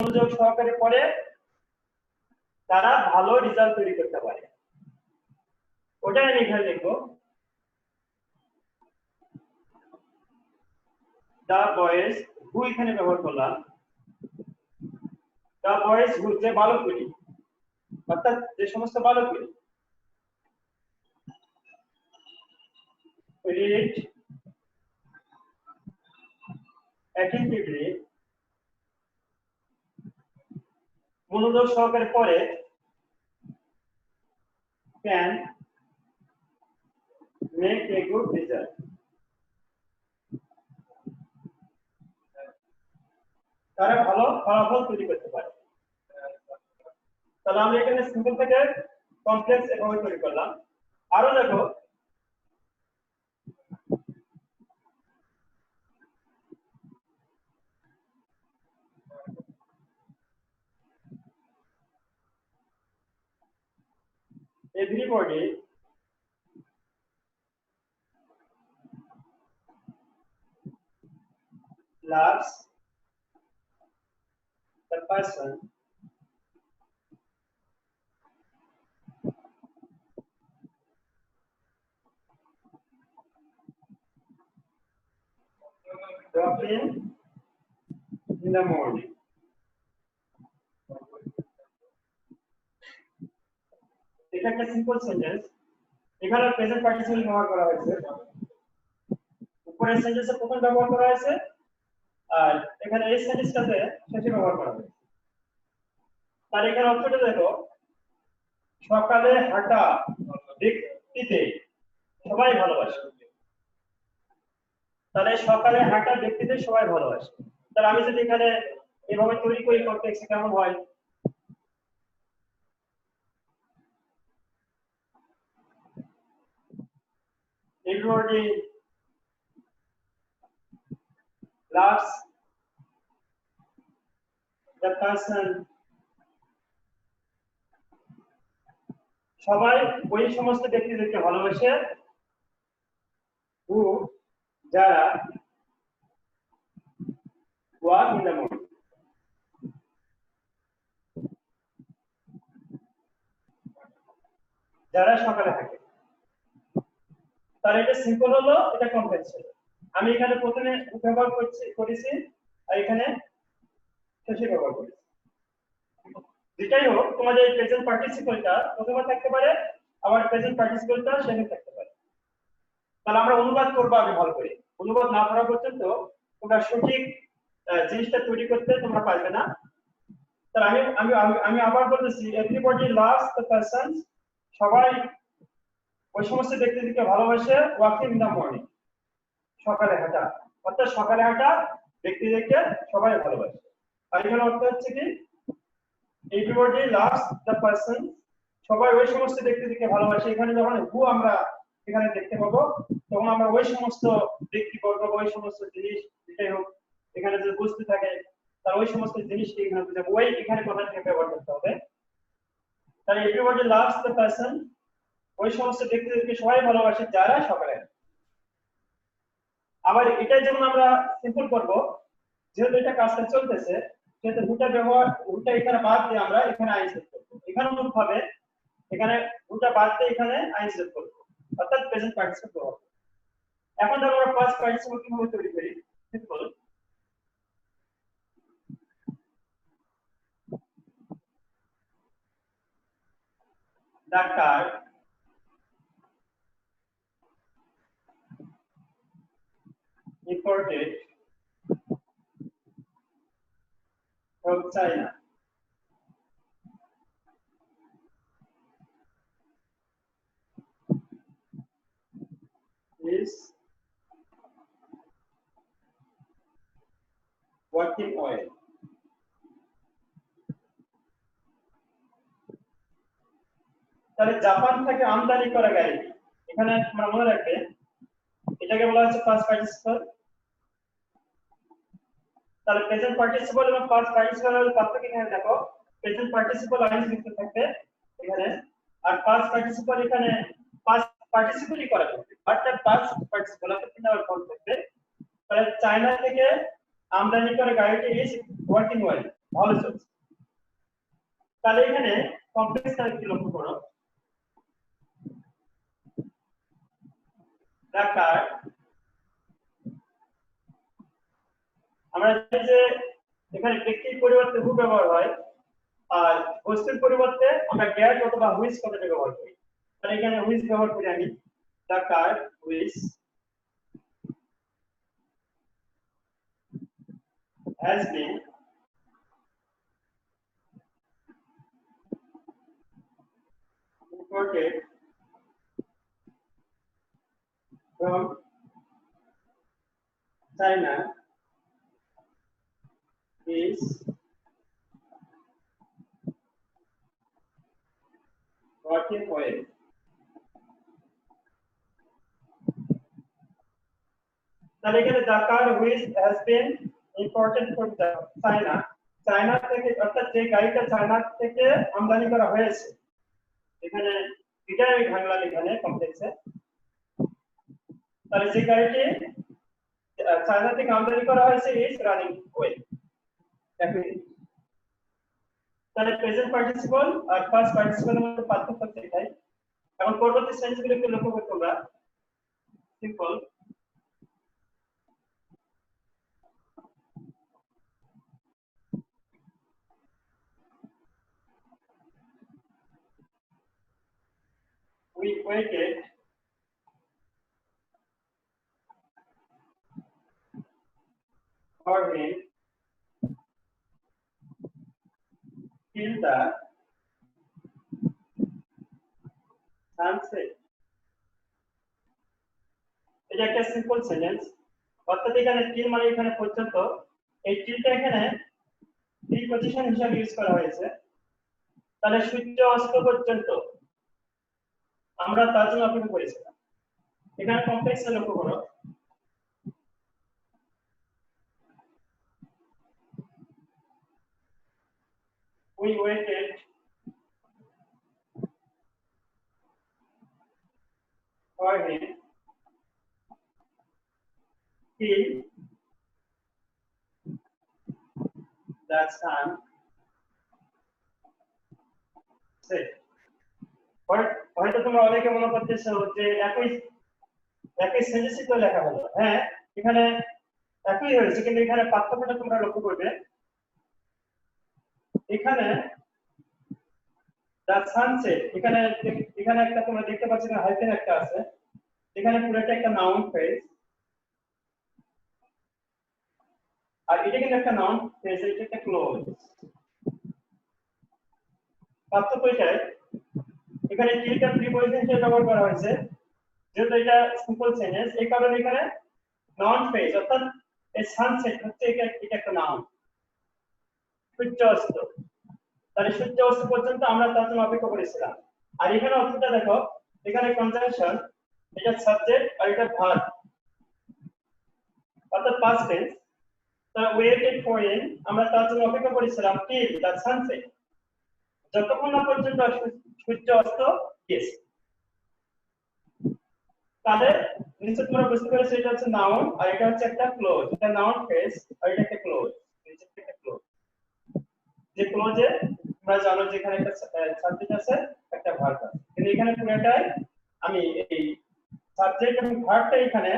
মনোযোগ সহকারে পড়ে তারা ভালো রেজাল্ট তৈরি করতে পারে। ওটাই আমি এখানে লিখবো, দা বয়েজ হু এখানে ব্যবহার করলাম, দা বয়েজ হু যে বালকগুলি, অর্থাৎ যে সমস্ত বালকগুলি read attentively মনোযোগ সহকারে পড়ে can make a good result। তারা ভালো ফলাফল তৈরি করতে পারে। তাহলে আমরা এখানে সিম্পল থেকে কমপ্লেক্স এভাবে তৈরি করলাম। আরো দেখো, everybody loves the person walking in the morning। এটা একটা সিম্পল সেন্টেন্স, এখানে প্রেজেন্ট পার্টিসিপল ব্যবহার করা হয়েছে, উপরের সেন্টেন্সে প্রথম ব্যবহার করা হয়েছে আর এখানে এই সেন্টেন্সটাতে শেষে ব্যবহার করা হয়েছে। তার এখানে অর্থটা দেখো, সকালে হাঁটা ব্যক্তিতে সবাই ভালোবাসে। তাহলে সকালে হাঁটা ব্যক্তিতে সবাই ভালোবাসে। তাহলে আমি যদি এখানে এভাবে তৈরি করি কনটেক্সট কেমন হয়? Everybody loves the person, সবাই ওই সমস্ত ব্যক্তিদেরকে ভালোবাসে who যারা walk in the morning, যারা সকালে থাকে। তার এটা সিম্পল হলো, এটা কমপ্লেক্স হলো। আমি এখানে প্রথমে ব্যবহার করেছি আর এখানে শেষে ব্যবহার করেছি। যেটাই হোক, তোমাদের এই প্রেজেন্ট পার্টিসিপলটা প্রথমে থাকতে পারে, আবার প্রেজেন্ট পার্টিসিপলটা শেষে থাকতে পারে। তাহলে আমরা অনুবাদ করবো আগে ভালো করে। অনুবাদ না করা পর্যন্ত তোমরা সঠিক জিনিসটা তৈরি করতে তোমরা পারবে না। তাহলে আমি আবার বলতেছি, এভরিবডি লাভস দ্য পারসন, সবাই ওই সমস্ত ব্যক্তিদেরকে ভালোবাসে ওয়াকিং ইন দ্য মর্নিং, সকালে হাঁটা, অর্থাৎ সকালে হাঁটা ব্যক্তিদেরকে সবাই ভালোবাসে। আর এখানে অর্থ হচ্ছে কি, এভরিবডি লাভস দ্য পারসন, সবাই ওই সমস্ত ব্যক্তিদেরকে ভালোবাসে। এখানে যখন হু আমরা এখানে দেখতে পাবো, তখন আমরা ওই সমস্ত ব্যক্তিবর্গ, ওই সমস্ত জিনিস, যেটাই হোক এখানে যে বস্তু থাকে তার ওই সমস্ত জিনিসকে এখানে বুঝাবো। ওই এখানে কথাটাকে ব্যবহার করতে হবে। তাই এভরিবডি লাভস দ্য পারসন, ওই সমস্ত ব্যক্তিদেরকে সবাই ভালোবাসে যারা সকালে। আবার এটাই যেমন আমরা সিম্পল করব, যেহেতু এটা কাজটা চলতেছে সেহেতু হুটা ব্যবহার, হুটা এখানে বাদ দিয়ে আমরা এখানে আইন সেট করব। এখানে অনুরূপ ভাবে এখানে হুটা বাদ দিয়ে এখানে আইন সেট করব, অর্থাৎ প্রেজেন্ট পার্টিসিপল ব্যবহার করব। এখন দেখো আমরা পাস্ট পার্টিসিপল কিভাবে তৈরি করি। Simple, doctor imported from China। Is working oil। তাহলে জাপান থেকে আমদানি করা গাড়ি, এখানে তোমরা মনে রাখবে এটাকে বলা হচ্ছে পাস্ট পার্টিসিপল। তাহলে প্রেজেন্ট পার্টিসিপল এবং পাস্ট পার্টিসিপলের পার্থক্য এখানে দেখো, প্রেজেন্ট পার্টিসিপল আইন যুক্ত থাকবে এখানে, আর পাস্ট পার্টিসিপল এখানে পাস্ট পার্টিসিপলই করা হবে, অর্থাৎ পাস্ট পার্টিসিপল এর তিনটা ফর্ম থাকবে। তাহলে চায়না থেকে আমদানি করে গাড়িটি ইজ ওয়ার্কিং ওয়েল, ভালো চলছে। তাহলে এখানে কমপ্লেক্স কি লক্ষ্য করো, ঢাকার আমরা জানি যে এখানে ব্যক্তির পরিবর্তে হু ব্যবহার হয়, আর বস্তুর পরিবর্তে আমরা গ্যাট অথবা হুইচ কথাটা ব্যবহার করি। তাহলে এখানে হুইচ ব্যবহার করি আমি, ঢাকার which has been imported from China is working well. তাহলে এখানে ঢাকার which has been imported from China, China থেকে, অর্থাৎ যে গাড়িটা চায়না থেকে আমদানি করা হয়েছে, এখানে এটা আমি ভাঙলাম এখানে কমপ্লেক্সে। তাহলে যে গাড়িটি চায়না থেকে আমদানি করা হয়েছে ইজ রানিং ওয়েল। তাহলে প্রেজেন্ট পার্টিসিপল আর পাস্ট পার্টিসিপলের মধ্যে পার্থক্য এটাই। এখন পরবর্তী সেন্টেন্সগুলো একটু লক্ষ্য করতে তোমরা, simple we waited for him till the sunset. এটা একটা সিম্পল সেন্টেন্স, অর্থাৎ এখানে till মানে এখানে পর্যন্ত, এই tillটা এখানে প্রিপজিশন হিসেবে ইউজ করা হয়েছে। তাহলে সূর্য অস্ত পর্যন্ত আমরা তার জন্য অপেক্ষা করেছিলাম। এখানে কমপ্লেক্সে লক্ষ্য করো, we waited for him till the sun set. হয়তো তোমরা অনেকে মনে করতেছো যে একই সেন্টেন্সই তো লেখা হলো। হ্যাঁ, এখানে একই হয়েছে, কিন্তু এখানে পার্থক্যটা তোমরা লক্ষ্য করবে। এখানে দ্য সানসেট, এখানে একটা তোমরা দেখতে পাচ্ছ না, হাইফেন একটা আছে, এখানে পুরোটা একটা নাউন ফ্রেজ, আর এটা কিন্তু একটা নাউন ফ্রেজ, এটা একটা ক্লোজ। পার্থক্য এটাই, এখানে টিলটা প্রিপজিশন হিসেবে ব্যবহার করা হয়েছে, যেহেতু এটা সিম্পল সেন্টেন্স, এই কারণে এখানে নাউন ফ্রেজ, অর্থাৎ এই সানসেট হচ্ছে এটা একটা নাউন। সূর্য অস্ত, তাহলে সূর্য অস্ত পর্যন্ত আমরা তার জন্য অপেক্ষা করেছিলাম। আর এখানে অর্থটা দেখো, এখানে কনজাংশন, এটা সাবজেক্ট আর এটা ভার্ব, অর্থাৎ পাস্ট টেন্স। তাহলে ওয়েটেড ফর হিম, আমরা তার জন্য অপেক্ষা করেছিলাম টিল দ্য সানসেট, যতক্ষণ না পর্যন্ত সূর্য অস্ত গিয়েছে। তাহলে নিশ্চয় তোমরা বুঝতে পেরেছো এটা হচ্ছে নাউন আর এটা হচ্ছে একটা ক্লোজ। এটা নাউন ফ্রেজ আর এটা একটা ক্লোজ। একটা ক্লোজ, যে ক্লোজে তোমরা জানো যে এখানে একটা সাবজেক্ট আছে, একটা ভার্ব আছে, কিন্তু এখানে পুরোটাই আমি এই সাবজেক্ট এবং ভার্বটা এখানে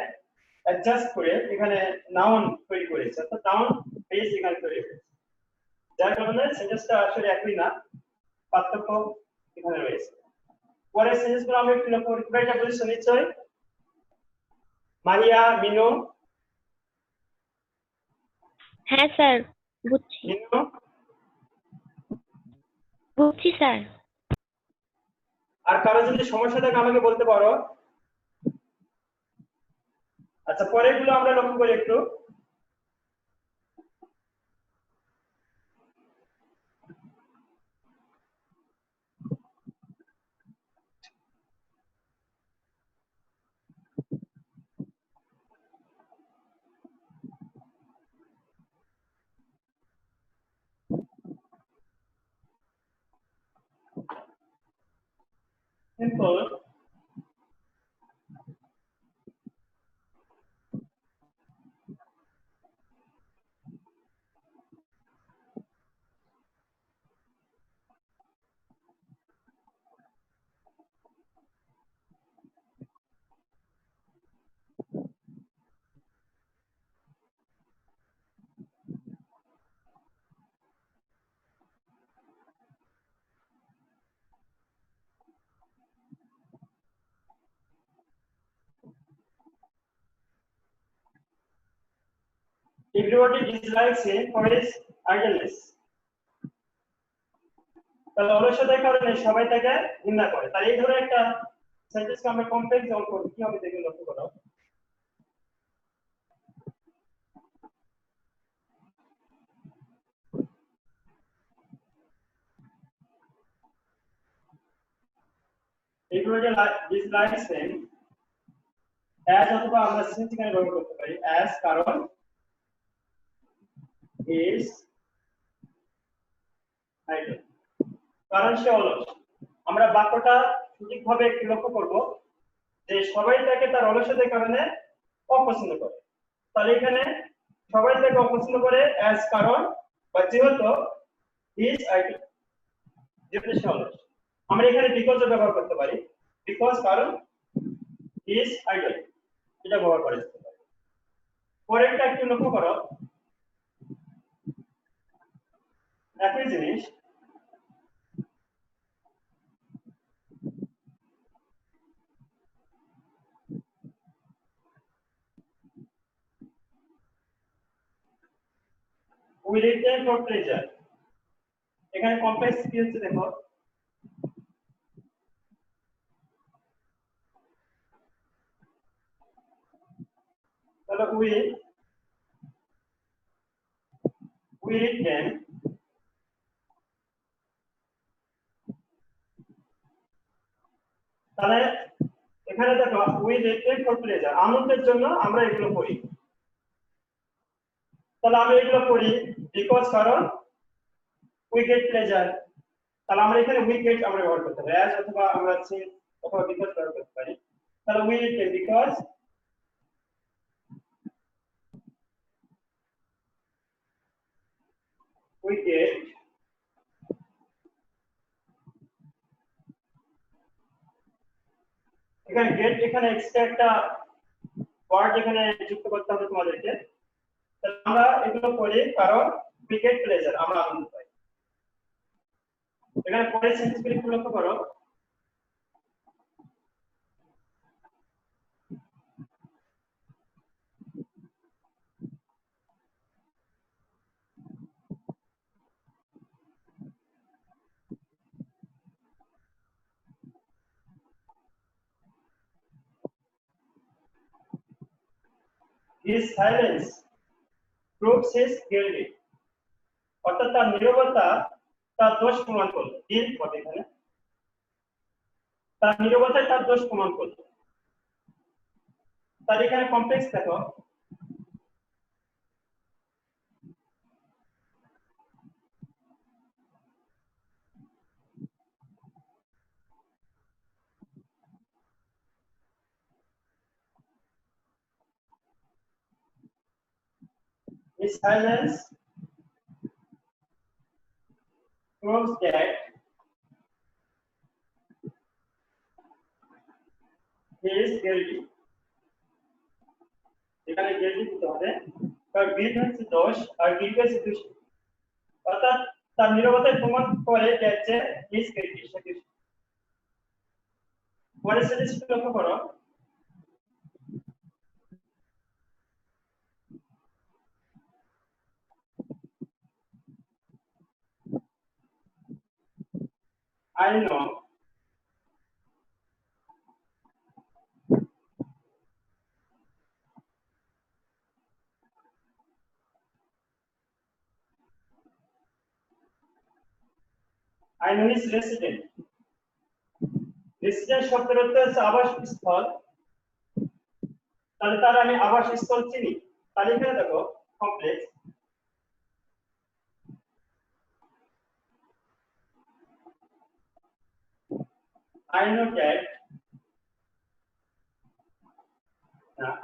অ্যাডজাস্ট করে এখানে নাউন তৈরি করেছি, অর্থাৎ নাউন ফ্রেজ এখানে তৈরি করেছি, যার কারণে সেন্টেন্সটা আসলে একই না, পার্থক্য এখানে রয়েছে। পরের সেন্টেন্সগুলো আমরা একটু লক্ষ্য করি, তোমরা এটা বুঝছো নিশ্চয়ই। মাহিয়া, মিনু। হ্যাঁ স্যার, বুঝছি মিনু, বুঝছি স্যার। আর কারো যদি সমস্যা থাকে আমাকে বলতে পারো। আচ্ছা, পরেরগুলো আমরা লক্ষ্য করি একটু। Simple everybody dislikes him for his idleness. তাহলে অলসতার কারণে সবাই তাকে ঘৃণা করে। তাই এই ধরনের একটা সেন্টেন্সকে আমরা কমপ্লেক্স যেমন করব কি হবে দেখুন লক্ষ্য করো। everybody dislikes him as অথবা আমরা since এখানে ব্যবহার করতে পারি as কারণ is idle কারণ সে অলস। আমরা বাক্যটা সঠিকভাবে একটু লক্ষ্য করব যে সবাই তাকে তার অলসতার কারণে অপছন্দ করে। তাহলে এখানে সবাই তাকে অপছন্দ করে as কারণ বা যেহেতু is idle যেহেতু সে অলস। আমরা এখানে because ব্যবহার করতে পারি because কারণ is idle এটা ব্যবহার করা যেতে পারে। পরেরটা একটু লক্ষ্য করো একই জিনিস we return for pleasure এখানে কমপ্লেক্স কি হচ্ছে দেখো তাহলে we return তাহলে এখানে দেখো we return for pleasure আনন্দের জন্য আমরা এগুলো করি। তাহলে আমি এগুলো করি because কারণ we get pleasure তাহলে আমরা এখানে we get আমরা ব্যবহার করতে পারি as অথবা আমরা since অথবা because ব্যবহার করতে পারি। তাহলে we return because we get এখানে get এখানে এক্সট্রা একটা ওয়ার্ড এখানে যুক্ত করতে হবে তোমাদেরকে। তাহলে আমরা এগুলো করি কারণ we get pleasure আমরা আনন্দ পাই। এখানে পরের সেন্টেন্সগুলো একটু লক্ষ্য করো his silence proves his guilty অর্থাৎ তার নীরবতা তার দোষ প্রমাণ করলো guilt বলে এখানে তার নীরবতায় তার দোষ প্রমাণ করলো। তার এখানে কমপ্লেক্স দেখো his silence proves that he is guilty এখানে guilty দিতে হবে কারণ guilt হচ্ছে দোষ আর guilt হচ্ছে দোষী অর্থাৎ তার নীরবতায় প্রমাণ করে যে he is guilty সে দোষী। পরের সেন্টেন্সটি লক্ষ্য করো I know his resident resident শব্দের অর্থ হচ্ছে আবাসস্থল। তাহলে তার আমি আবাসস্থল চিনি। তাহলে এখানে দেখো complex I know that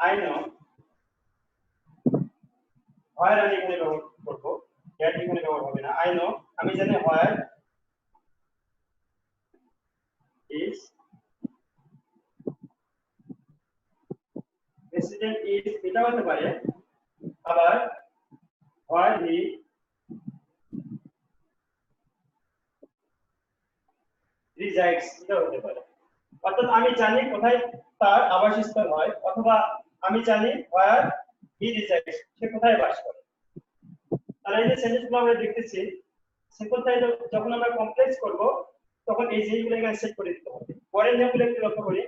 I know where আমি এখানে ব্যবহার করব that এখানে ব্যবহার হবে না I know আমি জানি where is resident is এটা হতে পারে আবার where he resides এটা হতে পারে। অর্থাৎ আমি জানি কোথায় তার আবাসস্থল হয় অথবা আমি জানি where he resides সে কোথায় বাস করে। তাহলে এই যে সেন্টেন্সগুলো আমরা দেখতেছি সিম্পল টাইপ যখন আমরা কমপ্লেক্স করব তখন এই যেগুলো এখানে সেট করে দিতে হবে। পরের নিয়মগুলো একটু লক্ষ্য করি।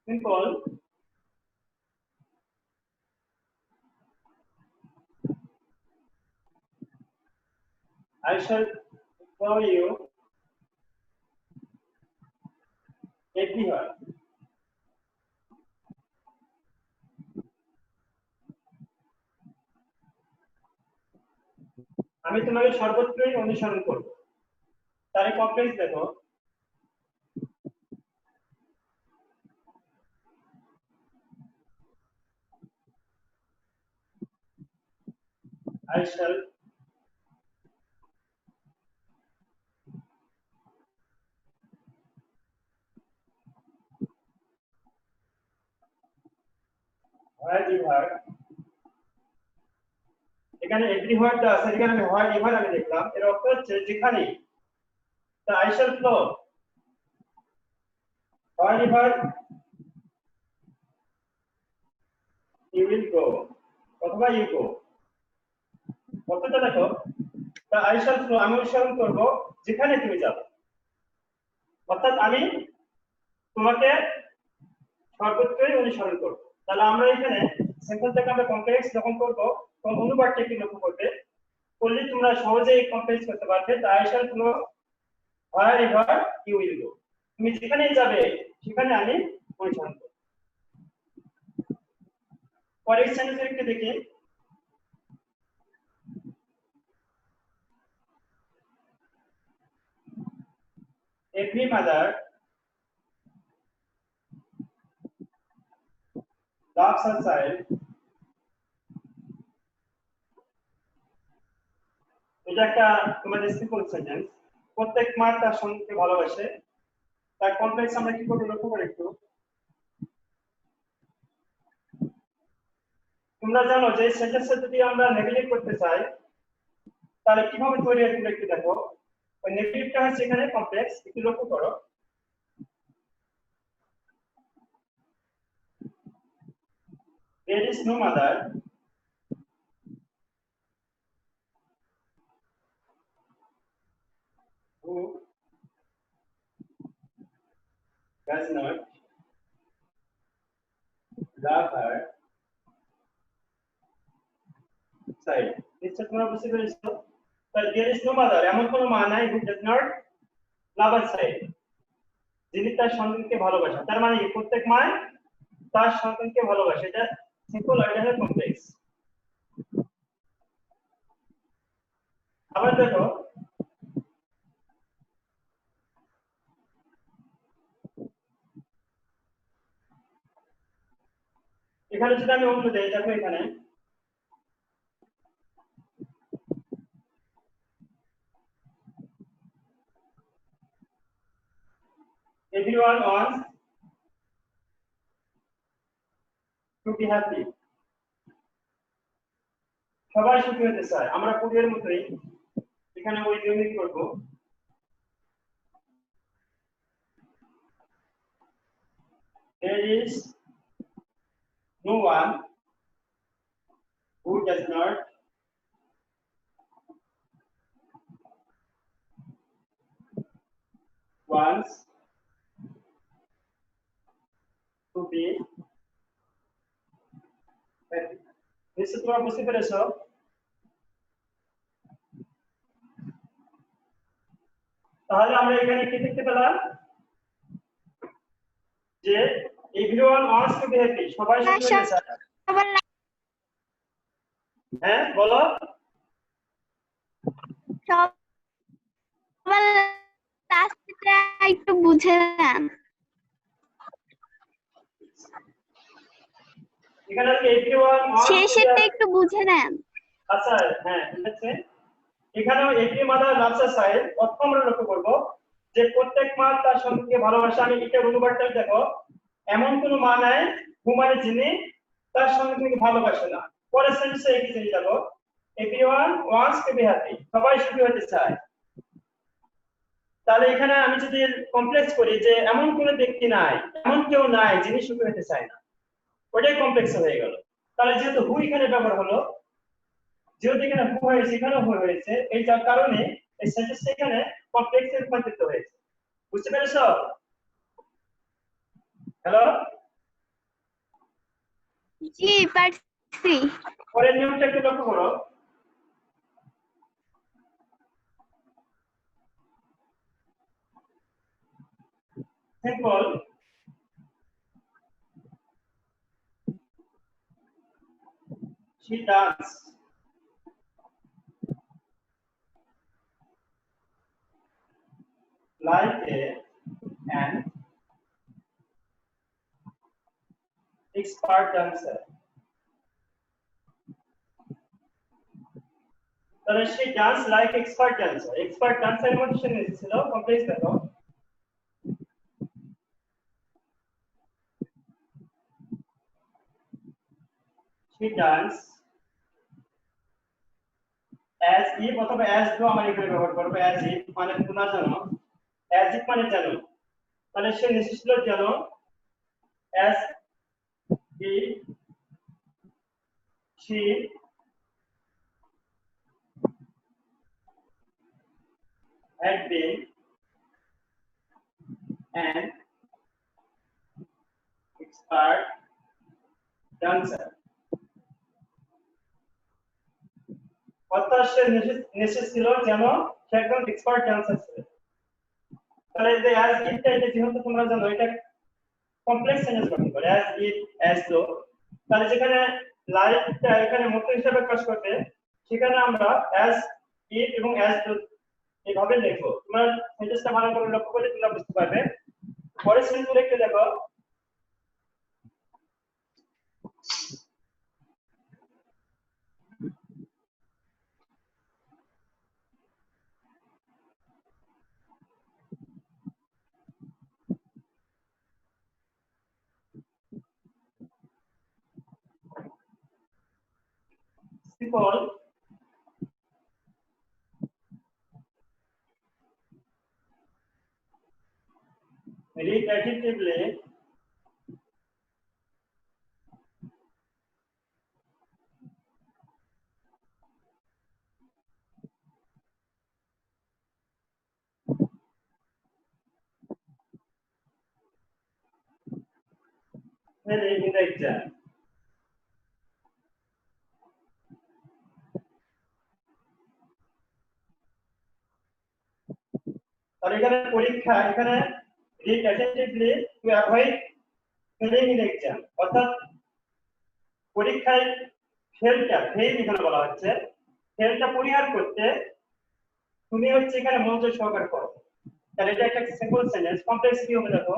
Simple. I shall show you everywhere. আমি তোমাকে সর্বত্রই অনুসরণ করব। তার কমপ্লেক্স দেখো। I shall wherever, এখানে everywhere টা আছে, এখানে আমি wherever আমি দেখলাম, এর অর্থ হচ্ছে যেখানে। তা I shall flow wherever you will go অথবা you go। অর্থটা দেখো, তা I shall flow আমি অনুসরণ করব যেখানে তুমি যাবে। অর্থাৎ আমি তোমাকে সর্বত্রই অনুসরণ করব। তাহলে আমরা এখানে সিম্পল থেকে আমরা কমপ্লেক্স যখন করব তখন অনুবাদটা কি লক্ষ্য করবে, করলে তোমরা সহজেই কমপ্লেক্স করতে পারবে। তাই I shall flow wherever you will go, তুমি যেখানেই যাবে সেখানে আমি অনুসরণ করব। পরের সেন্টেন্স একটু দেখি। Every mother loves her child. এটা একটা তোমাদের সিম্পল সেন্টেন্স। প্রত্যেক মা তার সন্তানকে ভালোবাসে। তার কমপ্লেক্স আমরা কি করব লক্ষ্য করে একটু। তোমরা জানো যে সেন্টেন্সে যদি আমরা নেগেটিভ করতে চাই তাহলে কিভাবে তৈরি হয় তোমরা একটু দেখো। ওই নেগেটিভটা হচ্ছে এখানে কমপ্লেক্স, একটু লক্ষ্য করো। There is no mother who does not love her child. নিশ্চয় তোমরা বুঝতে পেরেছো। তাহলে there is no mother এমন কোনো মা নাই who does not love her child, যিনি তার সন্তানকে ভালোবাসে। তার মানে প্রত্যেক মা তার সন্তানকে ভালোবাসে। এটা সিম্পল আর এটা হলো কমপ্লেক্স। আবার দেখো, এখানে যদি আমি অন্য দেই, দেখো এখানে everyone wants to be happy, সবাই সুখী হতে চায়। আমরা পূর্বের মতোই এখানে ওই নিয়মই করব। There is no one who does not wants to be happy। নিশ্চয় তোমরা বুঝতে পেরেছো। তাহলে আমরা এখানে কি দেখতে পেলাম যে everyone wants to be happy, সবাই সুখী হতে চায়। হ্যাঁ বলো। সবার লাস্টটা একটু বুঝে নেন। এখানে everyone wants শেষেরটা একটু বুঝে নেন। আচ্ছা হ্যাঁ ঠিক আছে। এখানেও every mother loves her child, অর্থ আমরা লক্ষ্য করব যে প্রত্যেক মা তার সন্তানকে ভালোবাসে। আমি এটা অনুবাদটা দেখো, এমন কোনো মা নাই হু মানে যিনি তার সন্তানকে ভালোবাসে না। পরের সেন্টেন্সে একই জিনিস দেখো, everyone wants to be happy, সবাই সুখী হতে চায়। তাহলে এখানে আমি যদি কমপ্লেক্স করি যে এমন কোনো ব্যক্তি নাই, এমন কেউ নাই যিনি সুখী হতে চায় না, ওটাই কমপ্লেক্স হয়ে গেল। তাহলে যেহেতু হু এখানে ব্যবহার হলো, যেহেতু এখানে হু হয়েছে এখানে হু হয়েছে, এই যার কারণে এই সেন্টেন্সটা এখানে কমপ্লেক্সে রূপান্তরিত হয়েছে। বুঝতে পেরেছো? হ্যালো, জি পারছি। পরের নিয়মটা একটু লক্ষ্য করো। Simple, she does like an expert dancer. তাহলে she does like expert dancer, expert dancer এর মধ্যে সে ছিল কমপ্লেক্স দেখো, she does as if অথবা as though আমরা এখানে ব্যবহার করব, as if মানে তোমরা জানো, as if মানে জানো, তাহলে সে নিশ্চিত ছিল জানো, as if she had been an expert dancer. অর্থাৎ সে নিশ্চিত ছিল যেন সে একজন এক্সপার্ট ডান্সার ছিল। তাহলে এই যে অ্যাজ ইফটা এটা যেহেতু তোমরা জানো এটা কমপ্লেক্স সেন্টেন্স গঠন করে, অ্যাজ ইফ অ্যাজ দো। তাহলে যেখানে লাইকটা এখানে মত হিসাবে কাজ করবে, সেখানে আমরা অ্যাজ ইফ এবং অ্যাজ দো এইভাবে লিখবো। তোমরা সেন্টেন্সটা ভালো করে লক্ষ্য করলে তোমরা বুঝতে পারবে। পরের সেন্টেন্সগুলো একটু দেখো, simple, repetitively failing in the exam. তাহলে এখানে পরীক্ষা, এখানে read attentively to avoid failing in the exam, অর্থাৎ পরীক্ষায় ফেল এখানে বলা হচ্ছে, ফেলটা পরিহার করতে তুমি হচ্ছে এখানে মনোযোগ সহকারে করো। তাহলে এটা একটা সিম্পল সেন্টেন্স। কমপ্লেক্স কি হবে দেখো,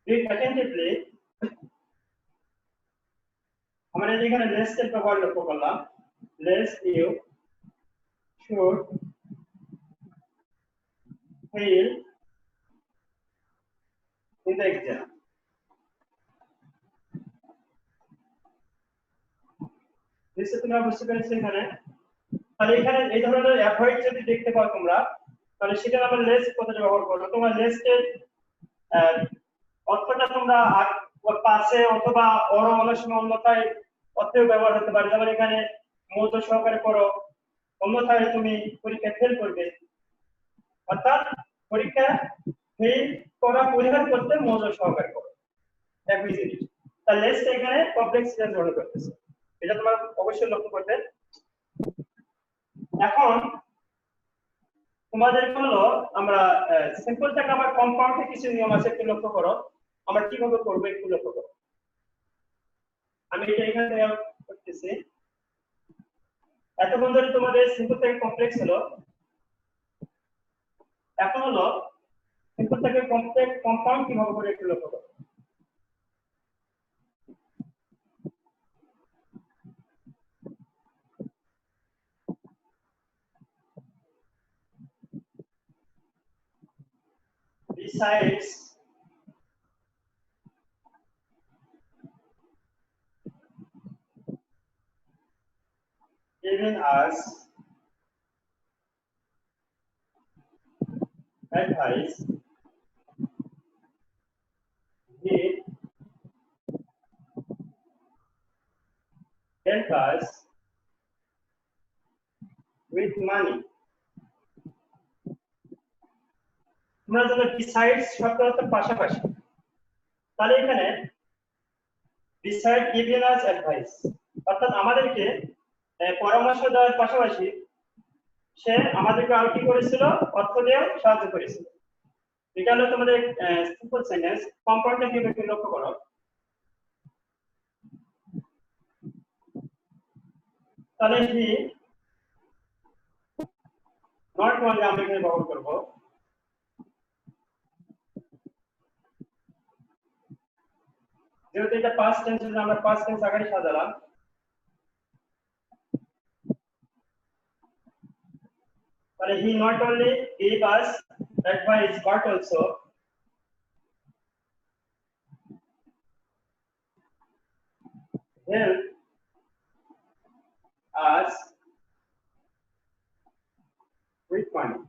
read attentively, আমরা এখানে লেস এর ব্যবহার লক্ষ্য করলাম, lest you should fail in the exam. নিশ্চয়ই তোমরা বুঝতে পেরেছো এখানে। তাহলে এখানে এই ধরনের অ্যাভয়েড যদি দেখতে পাও তোমরা, তাহলে সেটা আমরা লেস কথাটা ব্যবহার করব। তোমরা লেসের অর্থটা তোমরা পাশে অথবা অনেক সময় অন্যথায় অর্থেও ব্যবহার হতে পারে। যেমন এখানে মনোযোগ সহকারে করো, অন্যথায় তুমি পরীক্ষা ফেল করবে। অর্থাৎ পরীক্ষা ফেল করা পরিহার করতে মনোযোগ সহকারে করো, একই জিনিস। তাহলে লেসটা এখানে কমপ্লেক্স সেন্টেন্স গ্রহণ করতেছে, এটা তোমরা অবশ্যই লক্ষ্য করবে। এখন তোমাদের হলো আমরা সিম্পল থেকে আবার কম্পাউন্ডে কিছু নিয়ম আছে, একটু লক্ষ্য করো আমরা কিভাবে করবো, একটু লক্ষ্য করো। আমি এটা এখানে করতেছি। এতক্ষণ ধরে তোমাদের সিম্পল থেকে কমপ্লেক্স হলো, এখন হলো সিম্পল থেকে কমপ্লেক্স কম্পাউন্ড কিভাবে করে একটু লক্ষ্য করো। besides giving us advice, he help us with money. তোমরা যদি besides শব্দ অর্থ পাশাপাশি, তাহলে এখানে beside giving us advice অর্থাৎ আমাদেরকে পরামর্শ দেওয়ার পাশাপাশি সে আমাদেরকে আর কি করেছিল, অর্থ দিয়েও সাহায্য করেছিল। এটা হলো তোমাদের সিম্পল সেন্টেন্স। কম্পাউন্ডটা কি একটু লক্ষ্য করো। তাহলে হি নট ওনলি আমরা এখানে ব্যবহার করব, যেহেতু এটা পাস্ট টেন্স, আমরা পাস্ট টেন্স আগে সাজালাম। তাহলে he not only gave us advice but also help us with money.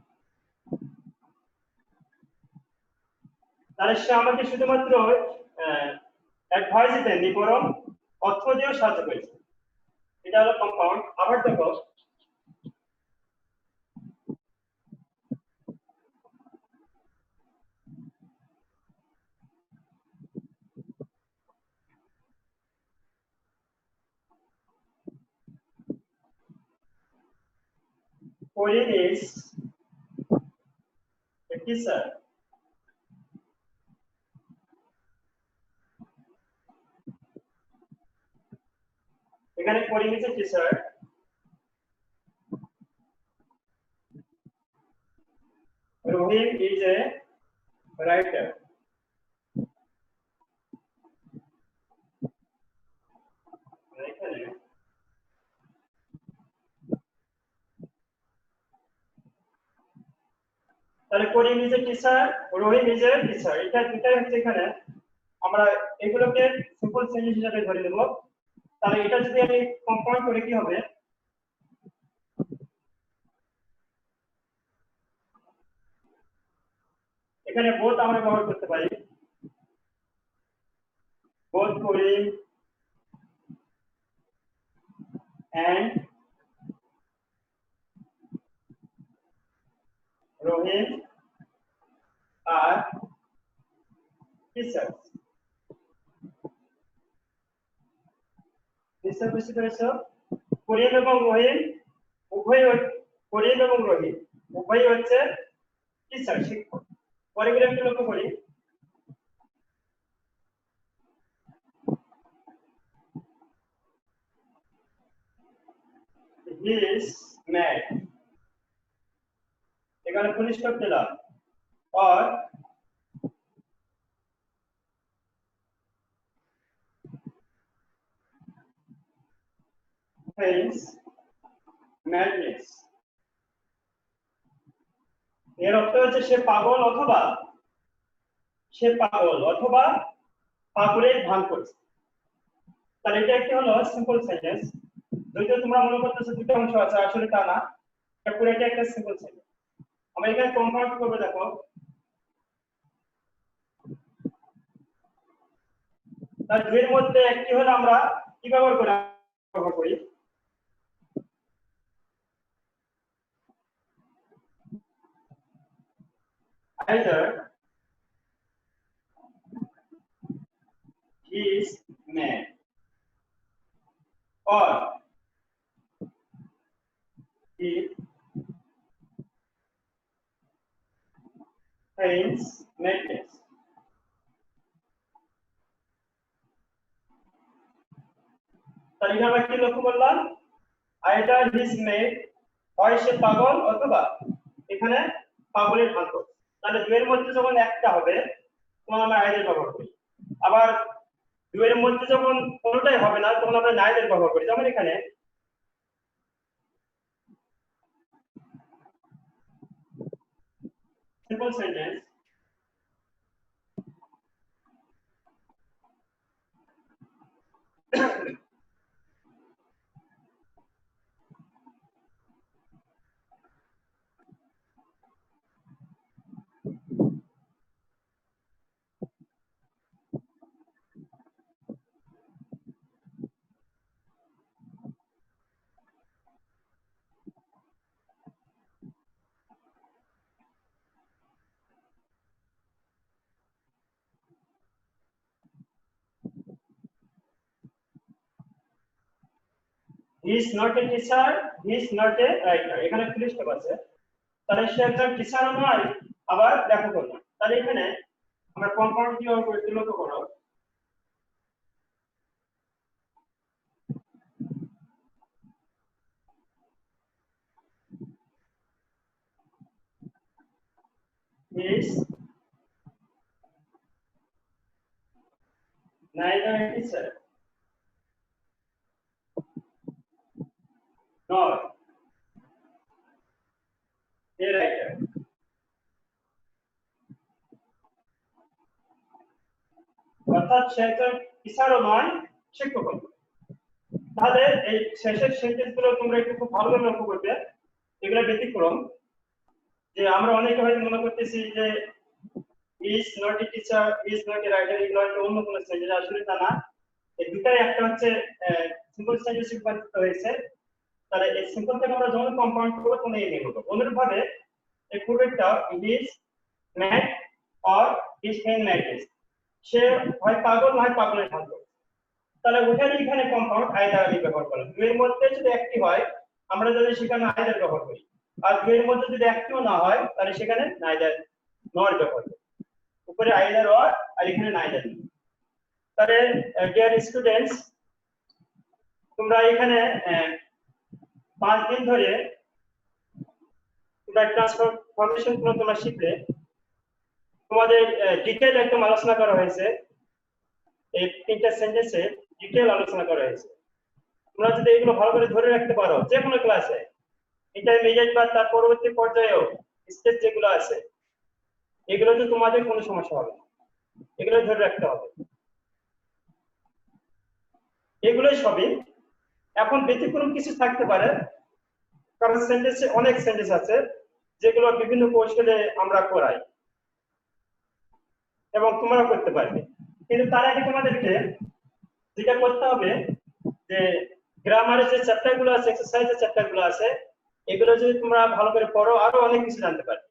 তাহলে সে আমাকে শুধুমাত্র অ্যাডভাইস দেননি, বরং অর্থ দিয়েও সাহায্য করেছে। এটা হলো কম্পাউন্ড। আবার দেখো Korean is a teacher. এখানে Korean is a teacher. Rohim is a writer. তাহলে Korean is a teacher, Rahim is a teacher. এটা দুটাই হচ্ছে এখানে আমরা এগুলোকে সিম্পল সেন্টেন্স হিসেবে ধরে নেব। তাহলে এটা যদি আমি কম্পাউন্ড করি কি হবে, এখানে বোথ আমরা ব্যবহার করতে পারি, বোথ করিম এন্ড রহিম আর টিচার্স। টিচার বুঝতে পেরেছো? করিম এবং রহিম উভয়, করিম এবং রহিম উভয় হচ্ছে টিচার, শিক্ষক। পরেগুলো একটু লক্ষ্য করি। He is mad, এখানে ফুল স্টপ দিলাম, or hence madness। এর অর্থ হচ্ছে সে পাগল অথবা পাগলের ভান করছে। তাহলে এটা একটি হলো সিম্পল সেন্টেন্স। যদিও তোমরা মনে করতেছো দুটো অংশ আছে, আসলে তা না, এটা পুরোটা একটা সিম্পল সেন্টেন্স। আমরা এখানে কম্পাউন্ড করব। দেখো তার দুইয়ের মধ্যে একটি হলো আমরা কি ব্যবহার করি, either he is mad or he feigns madness। তাহলে আমরা কি লক্ষ্য করলাম, either he is mad, হয় সে পাগল অথবা এখানে পাগলের ভান করছে। তাহলে দুইয়ের মধ্যে যখন একটা হবে তখন আমরা either ব্যবহার করি, আবার দুইয়ের মধ্যে যখন কোনোটাই হবে না তখন আমরা neither ব্যবহার করি। যেমন এখানে simple sentence, He is not a teacher, he is not a writer. এখানে ফুল স্টপ আছে, তাহলে সে একজন টিচারও নয় আবার লেখকও নয়। তাহলে এখানে আমরা কম্পাউন্ড কি হবে একটু লক্ষ্য করো। He is neither a teacher nor a writer. অর্থাৎ সে একজন টিচারও নয় শিক্ষকও নয়। তাহলে এই শেষের সেন্টেন্স গুলো তোমরা একটু খুব ভালোভাবে লক্ষ্য করবে। এগুলো ব্যতিক্রম, যে আমরা অনেকে হয়তো মনে করতেছি যে is not a teacher, is not a writer, এগুলো হয়তো অন্য কোনো সেন্টেন্স, আসলে তা না। এই দুটাই একটা হচ্ছে সিম্পল সেন্টেন্সে রূপান্তরিত হয়েছে। তাহলে এই সিম্পল থেকে আমরা যখন কম্পাউন্ড করব তখন এই নিয়ে করব। অনুরূপভাবে এই পূর্বেরটা is mad or is in madness, সে হয় পাগল নয় পাগলের ঢাল। তাহলে ওখানে এখানে কম্পাউন্ড আইদার আমি ব্যবহার করলাম। দুইয়ের মধ্যে যদি একটি হয় আমরা যদি সেখানে আইদার ব্যবহার করি, আর দুইয়ের মধ্যে যদি একটিও না হয় তাহলে সেখানে নাইদার নর ব্যবহার করি। উপরে আইদার অর আর এখানে নাইদার। তাহলে ডিয়ার স্টুডেন্টস, তোমরা এখানে 5 দিন ধরে তোমরা ট্রান্সফরমেশন গুলো তোমরা শিখলে। তোমাদের ডিটেইল একদম আলোচনা করা হয়েছে, এই তিনটা সেন্টেন্সে ডিটেইল আলোচনা করা হয়েছে। তোমরা যদি এগুলো ভালো করে ধরে রাখতে পারো যে কোনো ক্লাসে, ইন্টারমিডিয়েট বা তার পরবর্তী পর্যায়েও স্টেজ যেগুলো আছে, এগুলোতে তোমাদের কোনো সমস্যা হবে না। এগুলো ধরে রাখতে হবে। এগুলোই সবই। এখন ব্যতিক্রম কিছু থাকতে পারে, কারণ সেন্টেন্সে অনেক সেন্টেন্স আছে যেগুলো বিভিন্ন কৌশলে আমরা করাই এবং তোমরা করতে পারবে। কিন্তু তার আগে তোমাদেরকে যেটা করতে হবে যে গ্রামারের যে চ্যাপ্টার গুলো আছে, এক্সারসাইজের চ্যাপ্টার গুলো আছে, এগুলো যদি তোমরা ভালো করে পড়ো আরো অনেক কিছু জানতে পারবে।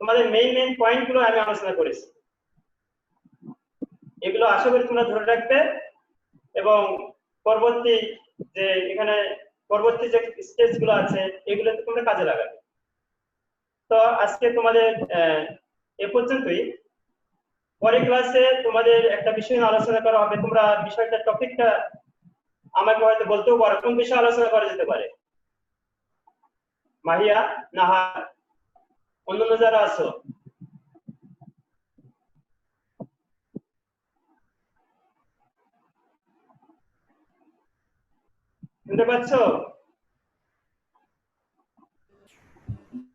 তোমাদের মেইন পয়েন্ট গুলো আমি আলোচনা করেছি, এগুলো আশা করি তোমরা ধরে রাখবে এবং পরবর্তী যে এখানে পরবর্তী যে স্টেজ গুলো আছে এগুলোতে তোমরা কাজে লাগাবে। তো আজকে তোমাদের এ পর্যন্তই। পরের ক্লাসে তোমাদের একটা বিষয় নিয়ে আলোচনা করা হবে। তোমরা বিষয়টা টপিকটা আমাকে হয়তো বলতেও পারো কোন বিষয়ে আলোচনা করা যেতে পারে। মাহিয়া, নাহা, অন্যান্য যারা আছো, শুনতে পাচ্ছ?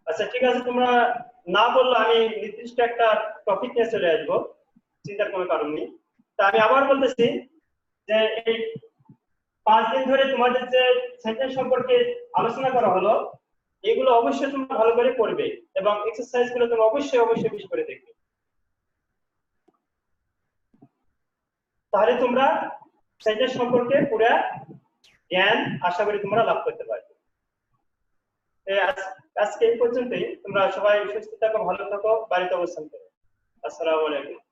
আচ্ছা ঠিক আছে, তোমরা না বললে আমি নির্দিষ্ট একটা টপিক নিয়ে চলে আসবো, চিন্তার কোনো কারণ নেই। তা আমি আবার বলতেছি যে এই 5 দিন ধরে তোমাদের যে সেন্টেন্স সম্পর্কে আলোচনা করা হলো, এগুলো অবশ্যই তোমরা ভালো করে পড়বে এবং এক্সারসাইজ গুলো তোমরা অবশ্যই বেশি করে দেখবে। তাহলে তোমরা সেন্টেন্স সম্পর্কে পুরো জ্ঞান আশা করি তোমরা লাভ করতে পারবে। আজকে এই পর্যন্তই। তোমরা সবাই সুস্থ থাকো, ভালো থাকো, বাড়িতে অবস্থান করো। আসসালামু আলাইকুম।